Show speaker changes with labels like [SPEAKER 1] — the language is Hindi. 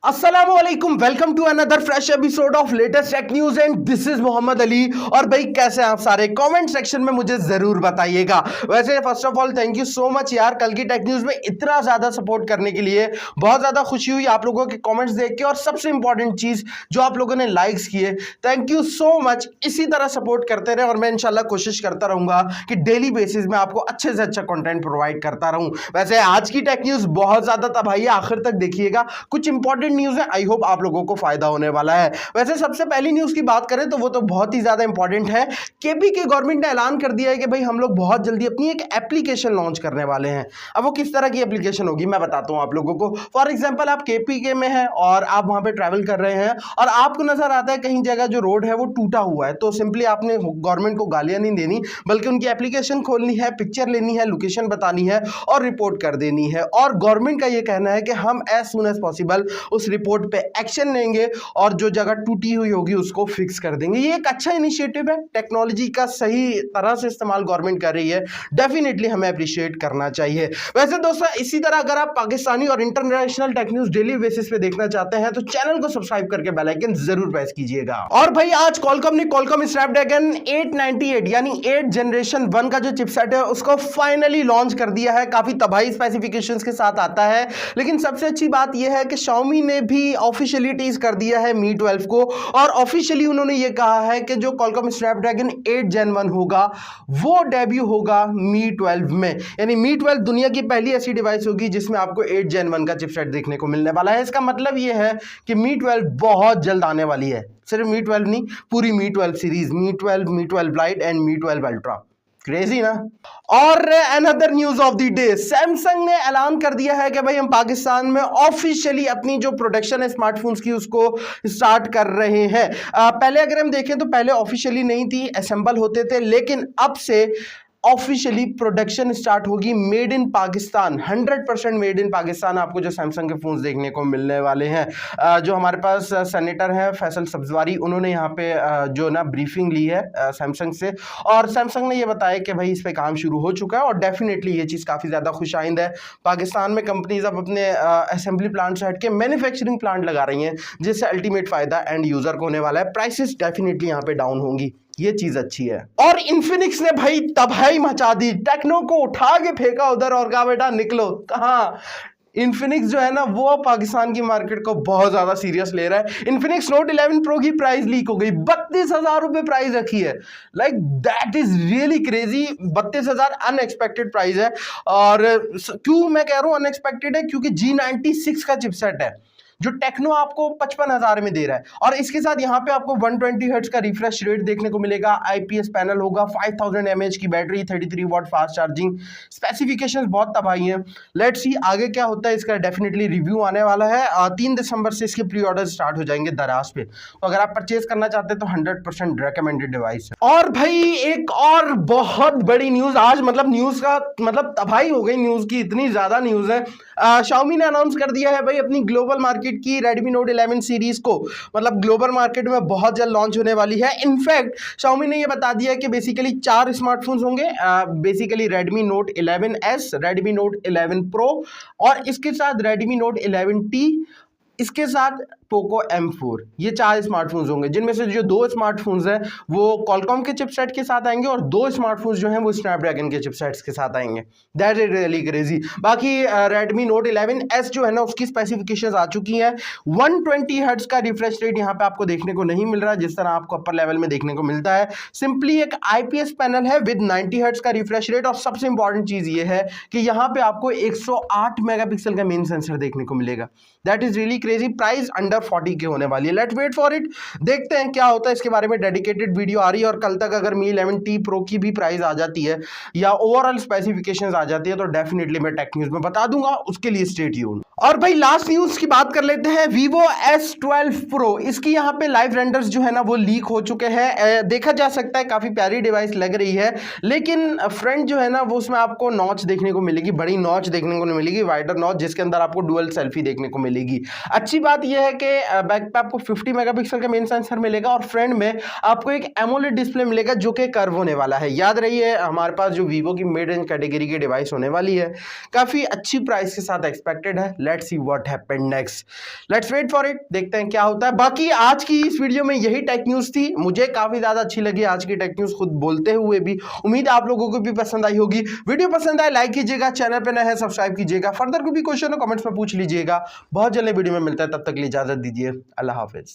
[SPEAKER 1] अस्सलामुअलैकुम, welcome to another fresh episode of latest tech news and this is Mohammad Ali. और भाई कैसे हैं आप सारे, कमेंट सेक्शन में मुझे जरूर बताइएगा। वैसे first of all thank you so much यार, कल की टेक न्यूज में इतना ज्यादा सपोर्ट करने के लिए बहुत ज्यादा खुशी हुई आप लोगों के कमेंट्स देख के। और सबसे इंपॉर्टेंट चीज जो आप लोगों ने लाइक्स किए, थैंक यू सो मच। इसी तरह सपोर्ट करते रहे और मैं इंशाल्लाह कोशिश करता रहूंगा कि डेली बेसिस में आपको अच्छे से अच्छा कंटेंट प्रोवाइड करता रहूं। वैसे आज की टेक न्यूज बहुत ज्यादा तबाही, आखिर तक देखिएगा, कुछ इंपॉर्टेंट न्यूज है, आई होप आप लोगों को फायदा होने वाला है। वैसे सबसे पहली न्यूज की बात करें तो वो तो बहुत ही ज्यादा इंपॉर्टेंट है। केपी के गवर्नमेंट ने ऐलान कर दिया है कि भाई हम लोग बहुत जल्दी अपनी एक एप्लीकेशन लॉन्च करने वाले हैं। अब वो किस तरह की एप्लीकेशन होगी मैं बताता हूं आप लोगों को। फॉर एग्जांपल आप केपी के में हैं और आप वहां पे ट्रैवल कर रहे हैं और आपको नजर आता है कहीं जगह जो रोड है वो टूटा हुआ है, तो सिंपली आपने गवर्नमेंट को गालियां नहीं देनी, बल्कि उनकी एप्लीकेशन खोलनी है, पिक्चर लेनी है, लोकेशन बतानी है और रिपोर्ट कर देनी है। और गवर्नमेंट का ये कहना है कि हम एज सुन एज पॉसिबल उस रिपोर्ट पे एक्शन लेंगे और जो जगह टूटी हुई होगी उसको फिक्स कर देंगे। ये एक अच्छा इनिशिएटिव है, टेक्नोलॉजी का सही तरह से इस्तेमाल गवर्नमेंट कर रही है, डेफिनेटली हमें अप्रिशिएट करना चाहिए। वैसे दोस्तों इसी तरह अगर आप पाकिस्तानी और international tech news daily basis पे देखना चाहते हैं तो चैनल को सब्सक्राइब करके बेल आइकन जरूर प्रेस कीजिएगा। और भाई आज कॉलकॉम ने कॉलकॉम स्नैपड्रैगन 898 यानी 8 जनरेशन 1 का जो चिपसेट है उसको फाइनली लॉन्च कर दिया है। काफी तबाही स्पेसिफिकेशंस के साथ आता है, लेकिन सबसे अच्छी बात यह है कि Xiaomi ने भी ऑफिशियली टीज कर दिया है Mi 12 को, और ऑफिशियली उन्होंने ये कहा है कि जो Qualcomm Snapdragon 8 Gen 1 होगा वो डेब्यू होगा Mi 12 में। यानी Mi 12 दुनिया की पहली ऐसी डिवाइस होगी जिसमें आपको 8 Gen 1 का चिपसेट देखने को मिलने वाला है। इसका मतलब ये है कि Mi 12 बहुत जल्द आने वाली है। सिर्फ Mi 12 नहीं, पूरी Mi 12 series, Mi 12, Mi 12 Lite and Mi 12 Ultra। Crazy ना। और another news of the day, Samsung ने ऐलान कर दिया है कि भाई हम पाकिस्तान में ऑफिशियली अपनी जो प्रोडक्शन है स्मार्टफोन्स की उसको स्टार्ट कर रहे हैं। पहले अगर हम देखें तो पहले ऑफिशियली नहीं थी, असेंबल होते थे, लेकिन अब से ऑफिशियली प्रोडक्शन स्टार्ट होगी made in Pakistan. 100% made in Pakistan आपको जो सैमसंग के फोन्स देखने को मिलने वाले हैं। जो हमारे पास सेनेटर हैं फैसल सब्जवारी, उन्होंने यहाँ पे जो ना ब्रीफिंग ली है सैमसंग से, और सैमसंग ने ये बताया कि भाई इस पे काम शुरू हो चुका है और डेफिनेटली ये चीज़ काफ़ी ज़्यादा खुशाइंद है। पाकिस्तान में कंपनीज अब अपने असेंबली प्लांट से हट के मैन्युफैक्चरिंग प्लांट लगा रही हैं, जिससे अल्टीमेट फायदा एंड यूजर को होने वाला है। प्राइसेस डेफिनेटली यहाँ पे डाउन होंगी, ये चीज अच्छी है। और इन्फिनिक्स ने भाई तबाही मचा दी, टेक्नो को उठा के फेंका उधर और कहा बेटा निकलो। कहाँ इन्फिनिक्स जो है ना वो पाकिस्तान की मार्केट को बहुत ज्यादा सीरियस ले रहा है। इन्फिनिक्स नोट 11 प्रो की प्राइस लीक हो गई, 32,000 रुपए प्राइस रखी है। Like that is really crazy. 32,000 unexpected price है। और क्यों मैं कह रहा हूं अनएक्सपेक्टेड है, क्योंकि G96 का चिपसेट है जो टेक्नो आपको 55,000 में दे रहा है, और इसके साथ यहाँ पे आपको 120 हर्ट्ज का रिफ्रेश रेट देखने को मिलेगा, आईपीएस पैनल होगा, 5000 mAh की battery, 33 watt fast charging. Specifications बहुत तबाही हैं। लेट्स सी आगे क्या होता है, इसका डेफिनेटली रिव्यू आने वाला है। 3 दिसंबर से इसके प्री ऑर्डर स्टार्ट हो जाएंगे दराज पे, तो अगर आप परचेज करना चाहते हैं तो 100% रिकमेंडेड डिवाइस है। और भाई एक और बहुत बड़ी न्यूज आज, मतलब न्यूज का मतलब तबाही हो गई न्यूज की, इतनी ज्यादा न्यूज है। Xiaomi ने अनाउंस कर दिया है भाई अपनी ग्लोबल मार्केट की Redmi Note 11 सीरीज को, मतलब ग्लोबल मार्केट में बहुत जल्द लॉन्च होने वाली है। इनफैक्ट Xiaomi ने ये बता दिया है कि बेसिकली 4 स्मार्टफोन्स होंगे, basically Redmi Note 11S, Redmi Note 11 Pro और इसके साथ Redmi Note 11T, इसके साथ पोको M4। ये 4 स्मार्टफोन्स होंगे, जिनमें से जो 2 स्मार्टफोन्स हैं वो कॉलकॉम के चिपसेट के साथ आएंगे और 2 स्मार्टफोन्स जो हैं वो स्नैपड्रैगन के चिपसेट्स के साथ आएंगे। That is really crazy. बाकी Redmi Note 11S जो है ना उसकी स्पेसिफिकेशंस आ चुकी हैं। 120 हर्ट्ज का रिफ्रेश रेट यहाँ पे आपको देखने को नहीं मिल रहा जिस तरह आपको अपर लेवल में देखने को मिलता है। सिंपली एक आईपीएस पैनल है विद 90 हर्ट्ज का रिफ्रेश रेट, और सबसे इंपॉर्टेंट चीज ये है कि यहाँ पे आपको 108 मेगापिक्सल का मेन सेंसर देखने को मिलेगा। That is really crazy. Price under 40 के होने वाली है। लेट्स वेट फॉर इट, देखते हैं क्या होता है। इसके बारे में डेडिकेटेड वीडियो आ रही है, और कल तक अगर Mi 11T Pro की भी प्राइस आ जाती है या ओवरऑल स्पेसिफिकेशंस आ जाती है तो डेफिनेटली मैं टेक न्यूज में बता दूंगा, उसके लिए स्टे ट्यून्ड। और भाई लास्ट न्यूज की बात कर लेते हैं, Vivo S12 Pro, इसकी यहाँ पे लाइव रेंडर्स जो है ना वो लीक हो चुके हैं। देखा जा सकता है काफी प्यारी डिवाइस लग रही है, लेकिन फ्रंट जो है ना वो उसमें आपको नॉच देखने को मिलेगी, बड़ी नॉच देखने को नहीं मिलेगी, वाइडर नॉच, जिसके अंदर आपको डुअल सेल्फी देखने को मिलेगी। अच्छी बात यह है कि बैक पे आपको 50 मेगापिक्सल का मेन सेंसर मिलेगा और फ्रंट में आपको एक एमोलेड डिस्प्ले मिलेगा जो कि कर्व होने वाला है। याद रहिए हमारे पास जो वीवो की मिड रेंज कैटेगरी की डिवाइस होने वाली है, काफी अच्छी प्राइस के साथ एक्सपेक्टेड है। Let's see what happened next, let's wait for it, देखते हैं क्या होता है। बाकी आज की इस वीडियो में यही टेक न्यूज थी, मुझे काफी ज्यादा अच्छी लगी आज की टेक न्यूज खुद बोलते हुए भी। उम्मीद है आप लोगों को भी पसंद आई होगी। वीडियो पसंद आए लाइक कीजिएगा, चैनल पे नए हैं सब्सक्राइब कीजिएगा। फर्दर कोई भी क्वेश्चन हो कमेंट्स में पूछ लीजिएगा। बहुत जल्द वीडियो में मिलता है, तब तक के लिए इजाजत दीजिए। अल्लाह हाफिज।